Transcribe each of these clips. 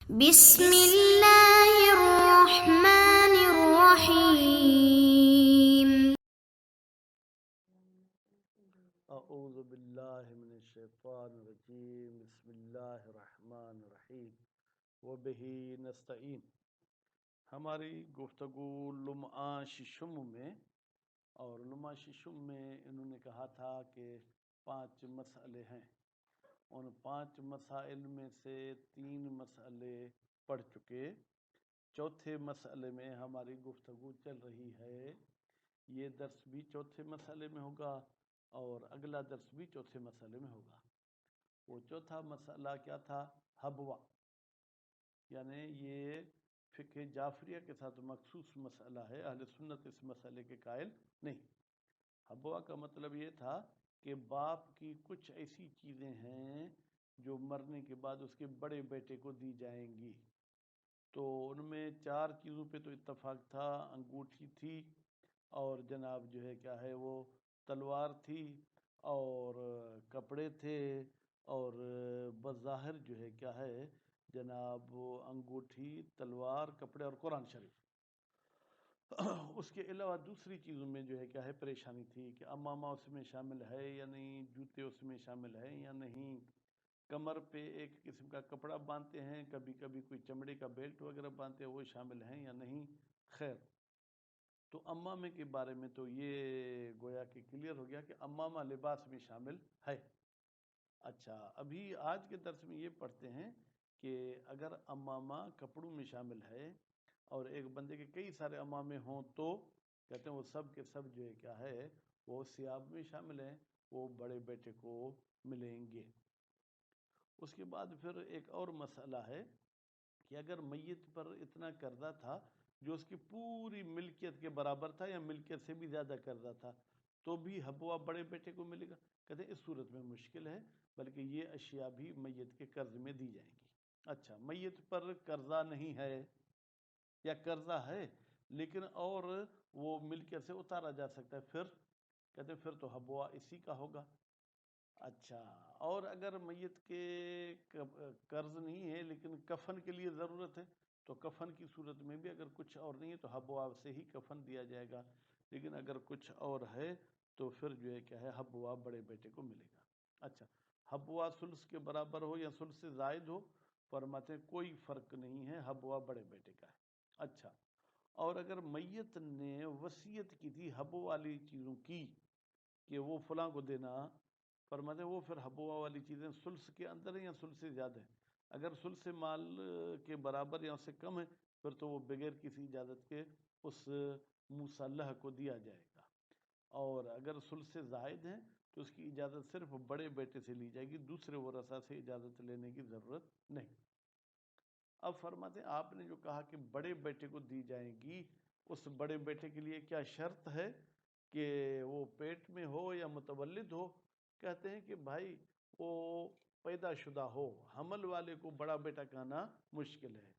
بسم اللہ الرحمن الرحیم۔ اعوذ باللہ من الشیطان الرجیم، بسم اللہ الرحمن الرحیم، وبہ نستعین۔ ہماری گفتگو لمعہ ششم میں، اور لمعہ ششم میں انہوں نے کہا تھا کہ 5 مسئلے ہیں۔ ان 5 مسائل میں سے 3 مسئلے پڑھ چکے، چوتھے مسئلے میں ہماری گفتگو چل رہی ہے۔ یہ درس بھی چوتھے مسئلے میں ہوگا اور اگلا درس بھی چوتھے مسئلے میں ہوگا۔ وہ چوتھا مسئلہ کیا تھا؟ حبوہ، یعنی یہ فقہ جعفریہ کے ساتھ مخصوص مسئلہ ہے، اہل سنت اس مسئلے کے قائل نہیں۔ حبوہ کا مطلب یہ تھا کہ باپ کی کچھ ایسی چیزیں ہیں جو مرنے کے بعد اس کے بڑے بیٹے کو دی جائیں گی۔ تو ان میں 4 چیزوں پہ تو اتفاق تھا، انگوٹھی تھی، اور جناب جو ہے کیا ہے وہ تلوار تھی، اور کپڑے تھے، اور بظاہر جو ہے کیا ہے جناب انگوٹھی، تلوار، کپڑے اور قرآن شریف۔ اس کے علاوہ دوسری چیزوں میں جو ہے کیا ہے پریشانی تھی کہ امامہ اس میں شامل ہے یا نہیں، جوتے اس میں شامل ہیں یا نہیں، کمر پہ ایک قسم کا کپڑا باندھتے ہیں، کبھی کبھی کوئی چمڑے کا بیلٹ وغیرہ باندھتے ہیں، وہ شامل ہیں یا نہیں۔ خیر، تو امامے کے بارے میں تو یہ گویا کہ کلیئر ہو گیا کہ امامہ لباس میں شامل ہے۔ اچھا، ابھی آج کے درس میں یہ پڑھتے ہیں کہ اگر امامہ کپڑوں میں شامل ہے اور ایک بندے کے کئی سارے امامے ہوں تو کہتے ہیں وہ سب کے سب جو ہے کیا ہے وہ ثیاب میں شامل ہیں، وہ بڑے بیٹے کو ملیں گے۔ اس کے بعد پھر ایک اور مسئلہ ہے کہ اگر میت پر اتنا قرضہ تھا جو اس کی پوری ملکیت کے برابر تھا یا ملکیت سے بھی زیادہ قرضہ تھا، تو بھی حبوہ بڑے بیٹے کو ملے گا؟ کہتے ہیں اس صورت میں مشکل ہے، بلکہ یہ اشیاء بھی میت کے قرض میں دی جائیں گی۔ اچھا، میت پر قرضہ نہیں ہے یا قرضہ ہے لیکن اور وہ ملکیت سے اتارا جا سکتا ہے، پھر کہتے ہیں پھر تو حبوہ اسی کا ہوگا۔ اچھا، اور اگر میت کے قرض نہیں ہے لیکن کفن کے لیے ضرورت ہے تو کفن کی صورت میں بھی اگر کچھ اور نہیں ہے تو حبوہ سے ہی کفن دیا جائے گا، لیکن اگر کچھ اور ہے تو پھر جو ہے کیا ہے حبوہ بڑے بیٹے کو ملے گا۔ اچھا، حبوہ ثلث کے برابر ہو یا ثلث سے زائد ہو، فرماتے ہیں کوئی فرق نہیں ہے، حبوہ بڑے بیٹے کا ہے۔ اچھا، اور اگر میت نے وصیت کی تھی حبوہ والی چیزوں کی کہ وہ فلاں کو دینا، فرماتے ہیں وہ پھر حبوہ والی چیزیں ثلث کے اندر ہیں یا ثلث سے زیادہ ہیں؟ اگر ثلث مال کے برابر یا اس سے کم ہے پھر تو وہ بغیر کسی اجازت کے اس مصلح کو دیا جائے گا، اور اگر ثلث سے زائد ہیں تو اس کی اجازت صرف بڑے بیٹے سے لی جائے گی، دوسرے ورثہ سے اجازت لینے کی ضرورت نہیں۔ اب فرماتے ہیں آپ نے جو کہا کہ بڑے بیٹے کو دی جائیں گی، اس بڑے بیٹے کے لیے کیا شرط ہے کہ وہ پیٹ میں ہو یا متولد ہو؟ کہتے ہیں کہ بھائی وہ پیدا شدہ ہو، حمل والے کو بڑا بیٹا کہنا مشکل ہے۔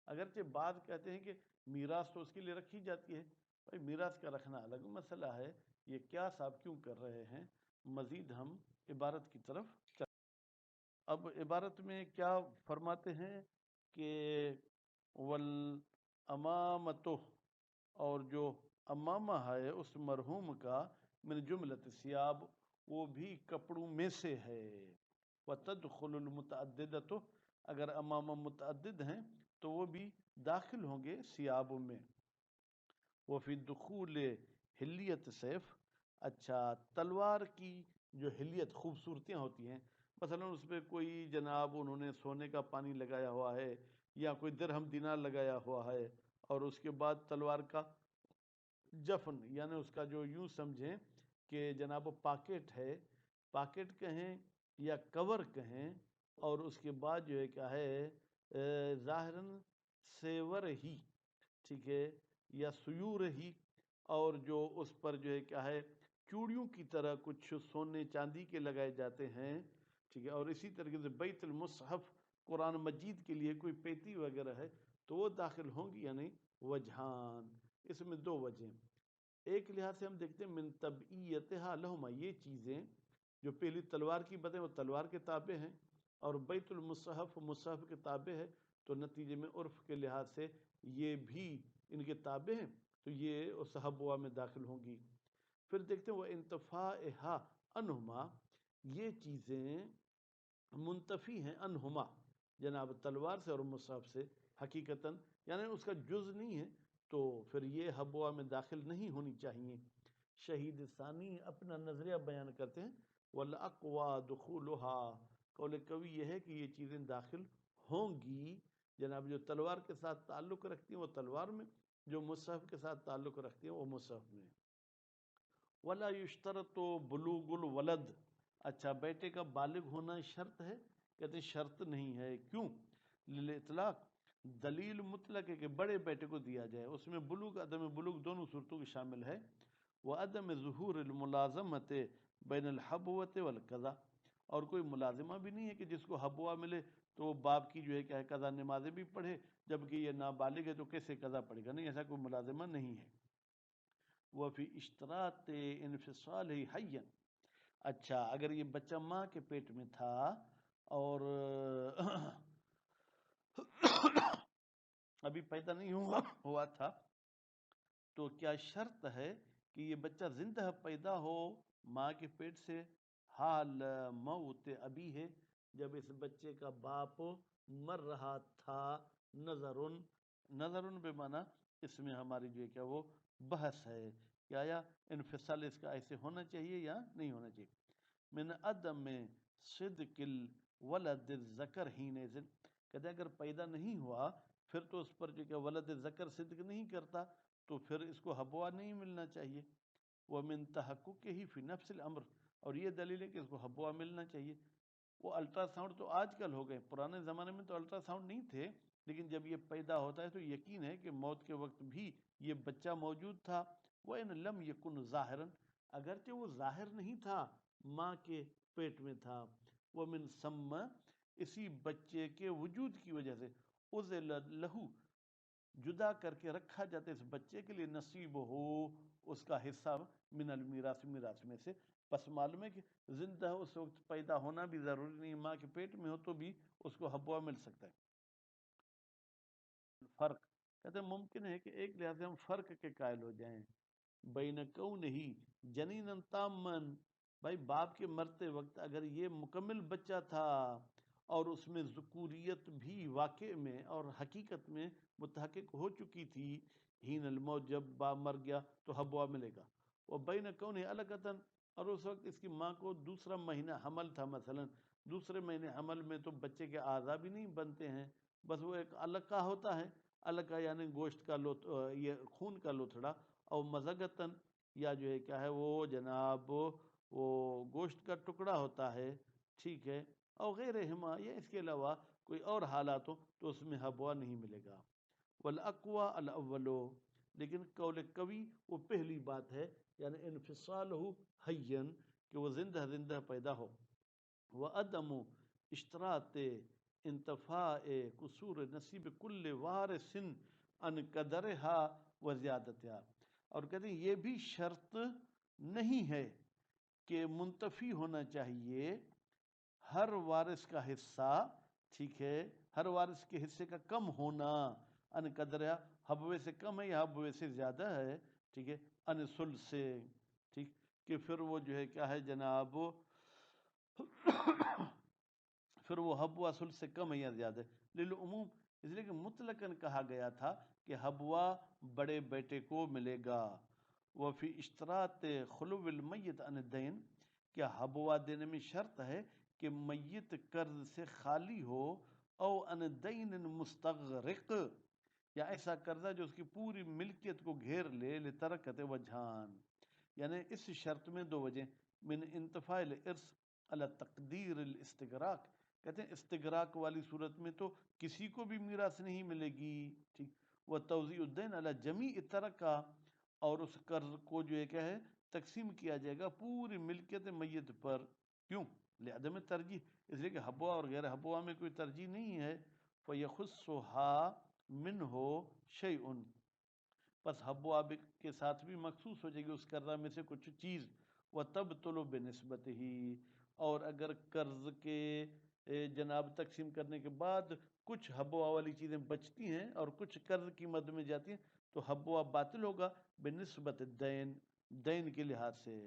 اگرچہ بعض کہتے ہیں کہ میراث تو اس کے لیے رکھی جاتی ہے، بھائی میراث کا رکھنا الگ مسئلہ ہے، یہ کیا صاحب کیوں کر رہے ہیں؟ مزید ہم عبارت کی طرف چلیں۔ اب عبارت میں کیا فرماتے ہیں کہ والامامۃ، اور جو امامہ ہے اس مرحوم کا، من جملۃ ثیاب، وہ بھی کپڑوں میں سے ہے۔ وتدخل المتعددۃ، اگر امامہ متعدد ہیں تو وہ بھی داخل ہوں گے ثیاب میں۔ وفی دخول حلیت سیف، اچھا تلوار کی جو حلیت خوبصورتیاں ہوتی ہیں، مثلا اس پہ کوئی جناب انہوں نے سونے کا پانی لگایا ہوا ہے یا کوئی درہم دینار لگایا ہوا ہے، اور اس کے بعد تلوار کا جفن، یعنی اس کا جو یوں سمجھیں کہ جناب پاکٹ ہے، پاکٹ کہیں یا کور کہیں، اور اس کے بعد جو ہے کیا ہے ظاہراً سیور ہی، ٹھیک ہے، یا سیور ہی، اور جو اس پر جو ہے کیا ہے چوڑیوں کی طرح کچھ سونے چاندی کے لگائے جاتے ہیں، ٹھیک ہے، اور اسی طریقے سے بیت المصحف قرآن مجید کے لیے کوئی پیتی وغیرہ ہے تو وہ داخل ہوں گی یا نہیں؟ وجہان، اس میں 2 وجہیں۔ ایک لحاظ سے ہم دیکھتے ہیں من تبعیتہا لہما، یہ چیزیں جو پہلی تلوار کی باتیں وہ تلوار کے تابع ہیں، اور بیت المصحف مصحف کے تابع ہے، تو نتیجے میں عرف کے لحاظ سے یہ بھی ان کے تابع ہیں، تو یہ اس حبوا میں داخل ہوں گی۔ پھر دیکھتے ہیں وہ انتفاعہا انہما، یہ چیزیں منتفی ہیں انہما جناب تلوار سے اور مصحف سے حقیقتاً، یعنی اس کا جز نہیں ہے، تو پھر یہ حبوا میں داخل نہیں ہونی چاہیے۔ شہید ثانی اپنا نظریہ بیان کرتے ہیں، وَالْأَقْوَى دُخُولُهَا، قول قوی یہ ہے کہ یہ چیزیں داخل ہوں گی جناب، جو تلوار کے ساتھ تعلق رکھتی ہیں وہ تلوار میں، جو مصحف کے ساتھ تعلق رکھتی ہیں وہ مصحف میں۔ وَلَا يُشْتَرَطُ بُلُوغُ الْوَلَدِ، اچھا بیٹے کا بالغ ہونا شرط ہے؟ کہتے ہیں شرط نہیں ہے، کیوں؟ لِلْإِطْلَاق، دلیل مطلق ہے کہ بڑے بیٹے کو دیا جائے، اس میں بلوغ عدم بلوغ دونوں صورتوں کی شامل ہے۔ وَعَدَمِ ظُهُورِ الْمُلَازَمَةِ بَيْنَ الْحَبْوَةِ وَالْقَضَاءِ، اور کوئی ملازمہ بھی نہیں ہے کہ جس کو حبوا ملے تو وہ باپ کی جو ہے کیا ہے قضا نمازیں بھی پڑھے، جبکہ یہ نابالغ ہے تو کیسے قضا پڑھے گا؟ نہیں، ایسا کوئی ملازمہ نہیں ہے۔ وفی اشتراط انفصال حیا، اچھا اگر یہ بچہ ماں کے پیٹ میں تھا اور ابھی پیدا نہیں ہوا تھا، تو کیا شرط ہے کہ یہ بچہ زندہ پیدا ہو ماں کے پیٹ سے حال موت ابی ہے، جب اس بچے کا باپ مر رہا تھا؟ نظرن بے معنی اس میں ہماری جو ہے کیا وہ بحث ہے کہ آیا انفصال اس کا ایسے ہونا چاہیے یا نہیں ہونا چاہیے۔ من عدم صدق الولد الذکر حینئذ، کہتے اگر پیدا نہیں ہوا پھر تو اس پر جو کہ ولد ذکر صدق نہیں کرتا، تو پھر اس کو حبوا نہیں ملنا چاہیے۔ ومن تحقق ہی فی نفس الامر، اور یہ دلیل ہے کہ اس کو حبوا ملنا چاہیے۔ وہ الٹرا ساؤنڈ تو آج کل ہو گئے، پرانے زمانے میں تو الٹرا ساؤنڈ نہیں تھے، لیکن جب یہ پیدا ہوتا ہے تو یقین ہے کہ موت کے وقت بھی یہ بچہ موجود تھا۔ وَإِن لَمْ يَكُنْ ظَاهِرًا، اگرچہ وہ ظاہر نہیں تھا، ماں کے پیٹ میں تھا۔ وَمِن ثم، اسی بچے کے وجود کی وجہ سے، اُذِلَ لَهُ، جدا کر کے رکھا جاتا ہے اس بچے کے لیے، نصیب ہو اس کا حصہ، من المیراث، میراث میں سے۔ پس معلوم ہے کہ زندہ اس وقت پیدا ہونا بھی ضروری نہیں، ماں کے پیٹ میں ہو تو بھی اس کو حبوا مل سکتا ہے۔ فرق، کہتے ہیں ممکن ہے کہ ایک لحاظ سے ہم فرق کے قائل ہو جائیں، بین کونہ جنینا تامن، بھائی باپ کے مرتے وقت اگر یہ مکمل بچہ تھا اور اس میں ذکوریت بھی واقع میں اور حقیقت میں متحقق ہو چکی تھی، ہین الموت، جب باپ مر گیا تو حبوا ملے گا۔ وہ بین کونہ علقتاً، اور اس وقت اس کی ماں کو دوسرا مہینہ حمل تھا، مثلا دوسرے مہینے حمل میں تو بچے کے اعضا بھی نہیں بنتے ہیں، بس وہ ایک علقہ ہوتا ہے، علقہ یعنی گوشت کا یہ خون کا لوتھڑا، اور مزگتاً، یا جو ہے کیا ہے وہ جناب وہ گوشت کا ٹکڑا ہوتا ہے، ٹھیک ہے، اور غیر ہما، یا اس کے علاوہ کوئی اور حالات ہو تو اس میں حبوا نہیں ملے گا۔ والاقوى الاولو، لیکن قول قوی وہ پہلی بات ہے، یعنی انفصالہ حیا، کہ وہ زندہ زندہ پیدا ہو۔ وعدم اشتراط انتفاع قصور نصیب کل وارث ان قدرها و زیادتها، اور کہتے ہیں یہ بھی شرط نہیں ہے کہ منتفی ہونا چاہیے ہر وارث کا حصہ، ٹھیک ہے، ہر وارث کے حصے کا کم ہونا، ان قدرہ، حبوے سے کم ہے یا حبوے سے زیادہ ہے، ٹھیک ہے، ان سل سے، ٹھیک، کہ پھر وہ جو ہے کیا ہے جناب پھر وہ حبوا سل سے کم ہے یا زیادہ ہے، للعموم، اس لیے کہ مطلقاً کہا گیا تھا کہ حبوا بڑے بیٹے کو ملے گا۔ وفی اشتراط خلو المیت عن الدین، کیا حبوا دینے میں شرط ہے کہ میت قرض سے خالی ہو، او ان دین مستغرق، یا ایسا قرضہ جو اس کی پوری ملکیت کو گھیر لے، لترکت وجہان، یعنی اس شرط میں دو وجہ، من انتفاع الارث علی تقدیر الاستغراق، کہتے ہیں استغراق والی صورت میں تو کسی کو بھی میراث نہیں ملے گی، ٹھیک، وہ توزیع الدین علی جمیع ترکہ، اور اس قرض کو جو ہے کیا ہے تقسیم کیا جائے گا پوری ملکیت میت پر، کیوں؟ لعدم ترجیح، اس لیے کہ حبوا اور غیر حبوا میں کوئی ترجیح نہیں ہے۔ فَيَخُصُّهَا مِنْهُ شَيْءٌ، پس حبوا کے ساتھ بھی مخصوص ہو جائے گی اس قرضہ میں سے کچھ چیز، وَتَبْطُلُ بِنِسْبَتِهِ، اور اگر قرض کے جناب تقسیم کرنے کے بعد کچھ حبوا والی چیزیں بچتی ہیں اور کچھ قرض کی مد میں جاتی ہیں تو حبوا باطل ہوگا بنسبت دین، دین کے لحاظ سے۔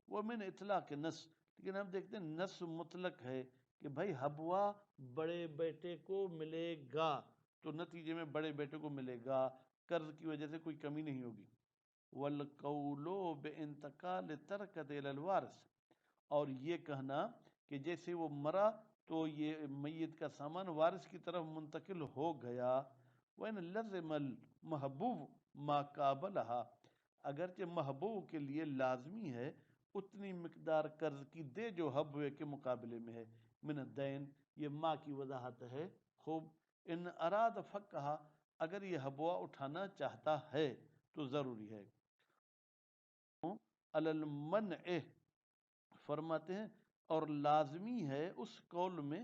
وہ من اطلاق نص، لیکن ہم دیکھتے ہیں نص مطلق ہے کہ بھائی حبوا بڑے بیٹے کو ملے گا تو نتیجے میں بڑے بیٹے کو ملے گا، قرض کی وجہ سے کوئی کمی نہیں ہوگی۔ والقول بانتقال ترکت الی الوارث، اور یہ کہنا کہ جیسے وہ مرا تو یہ میت کا سامان وارث کی طرف منتقل ہو گیا۔ وَإِنْ لَزِمَ الْمَحْبُوبُ مَا قَابَلَهَا، اگرچہ محبوب کے لیے لازمی ہے اتنی مقدار قرض کی دے جو حبوے کے مقابلے میں ہے، من الدین، یہ ماں کی وضاحت ہے خوب۔ ان اراد فقہا، اگر یہ حبوا اٹھانا چاہتا ہے تو ضروری ہے۔ علی المنع، فرماتے ہیں اور لازمی ہے اس قول میں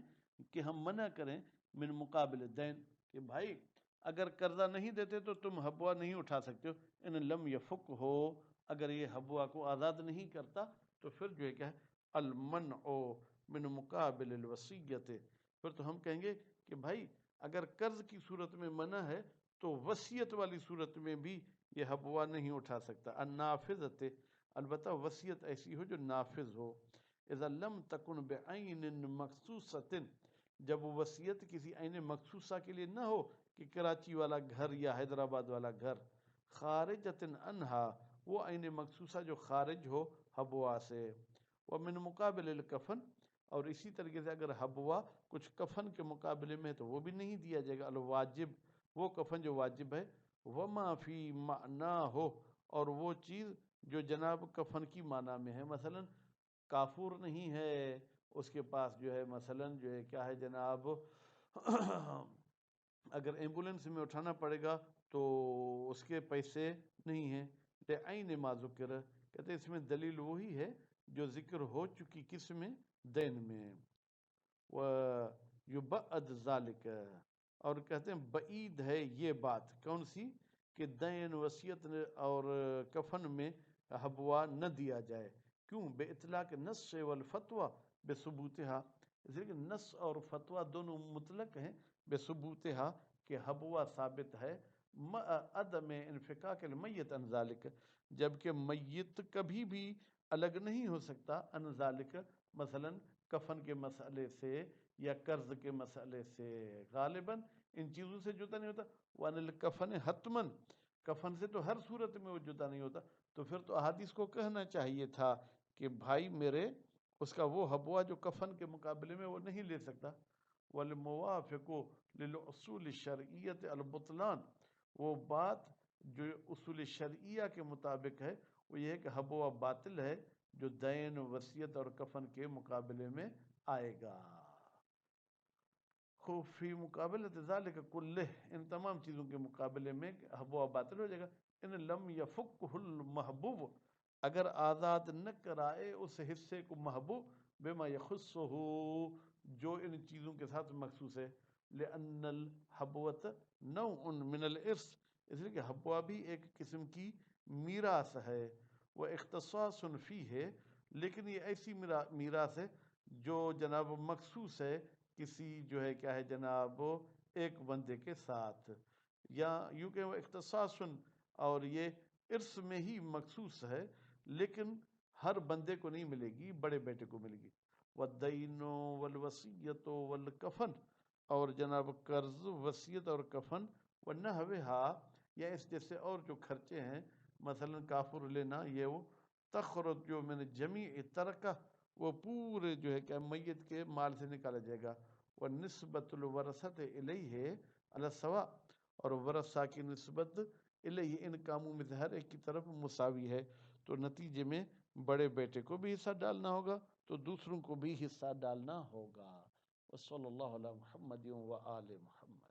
کہ ہم منع کریں من مقابل دین، کہ بھائی اگر قرضہ نہیں دیتے تو تم حبوا نہیں اٹھا سکتے ہو۔ ان لم یفک ہو، اگر یہ حبوا کو آزاد نہیں کرتا تو پھر جو ہے کیا ہے المنع من مقابل الوصیت، پھر تو ہم کہیں گے کہ بھائی اگر قرض کی صورت میں منع ہے تو وصیت والی صورت میں بھی یہ حبوا نہیں اٹھا سکتا۔ النافذۃ، البتہ وصیت ایسی ہو جو نافذ ہو۔ اذا لم تکن بعین مخصوصۃ، جب وہ وصیت کسی عین مخصوصہ کے لیے نہ ہو کہ کراچی والا گھر یا حیدرآباد والا گھر، خارجۃ عنہا، وہ عین مخصوصہ جو خارج ہو حبوا سے۔ ومن مقابل الکفن، اور اسی طریقے سے اگر حبوا کچھ کفن کے مقابلے میں ہے تو وہ بھی نہیں دیا جائے گا، الواجب، وہ کفن جو واجب ہے۔ وما فی معناہ، اور وہ چیز جو جناب کفن کی معنی میں ہے، مثلا کافور نہیں ہے اس کے پاس جو ہے مثلا جو ہے کیا ہے جناب اگر ایمبولنس میں اٹھانا پڑے گا تو اس کے پیسے نہیں ہیں، لعین ما ذکر، کہتے ہیں اس میں دلیل وہی ہے جو ذکر ہو چکی کس میں، دین میں۔ وَيُبَعَّدْ ذَلِكَ، اور کہتے ہیں بعید ہے یہ بات، کون سی، کہ دین، وصیت اور کفن میں حبوا نہ دیا جائے۔ کیوں؟ بے اطلاق نص والفتویٰ بے ثبوتہا، اس لیے کہ نص اور فتویٰ دونوں مطلق ہیں، بے ثبوتہا، کہ حبوا ثابت ہے، عدم انفکاک المیت عن ذالک، جبکہ میت کبھی بھی الگ نہیں ہو سکتا عن ذالک، مثلا کفن کے مسئلے سے یا قرض کے مسئلے سے، غالباً ان چیزوں سے جدا نہیں ہوتا۔ وَعَنِ الْكَفَنِ حتماً، کفن سے تو ہر صورت میں وہ جدا نہیں ہوتا، تو پھر تو احادیث کو کہنا چاہیے تھا کہ بھائی میرے اس کا وہ حبوا جو کفن کے مقابلے میں وہ نہیں لے سکتا۔ وَالْمُوَافِقُ لِلْأُصُولِ الشَّرْعِيَّةِ الْبُطْلَانِ، وہ بات جو اصول شرعیہ کے مطابق ہے وہ یہ ہے کہ حبوا باطل ہے جو دین، وصیت اور کفن کے مقابلے میں آئے گا۔ فی مقابلۃ ذالک کلہ، ان تمام چیزوں کے مقابلے میں حبوا باطل ہو جائے گا۔ ان لم یفکہ المحبوب، اگر آزاد نہ کرائے اس حصے کو محبوب، بما یخصہ، جو ان چیزوں کے ساتھ مخصوص ہے۔ لأن الحبوۃ نوع من الارث، اس لیے کہ حبوا بھی ایک قسم کی میراث ہے۔ وہ اختصاص فیہ، لیکن یہ ایسی میراث ہے جو جناب مخصوص ہے کسی جو ہے کیا ہے جناب ایک بندے کے ساتھ، یا یوں کہ وہ اختصاص، اور یہ ارث میں ہی مخصوص ہے لیکن ہر بندے کو نہیں ملے گی، بڑے بیٹے کو ملے گی۔ والدین والوصیت والکفن، اور جناب قرض، وصیت اور کفن، ونحوہا، یا اس جیسے اور جو خرچے ہیں، مثلا کافر لینا، یہ وہ تخرج جو من جمیع ترکہ، وہ پورے جو ہے کہ میت کے مال سے نکالا جائے گا۔ ونسبت الورثۃ الیہ علی السواء، اور ورثہ کی نسبت الیہ ان کاموں میں سے ہر ایک کی طرف مساوی ہے، تو نتیجے میں بڑے بیٹے کو بھی حصہ ڈالنا ہوگا تو دوسروں کو بھی حصہ ڈالنا ہوگا۔ وصلی اللہ علی محمد و آل محمد۔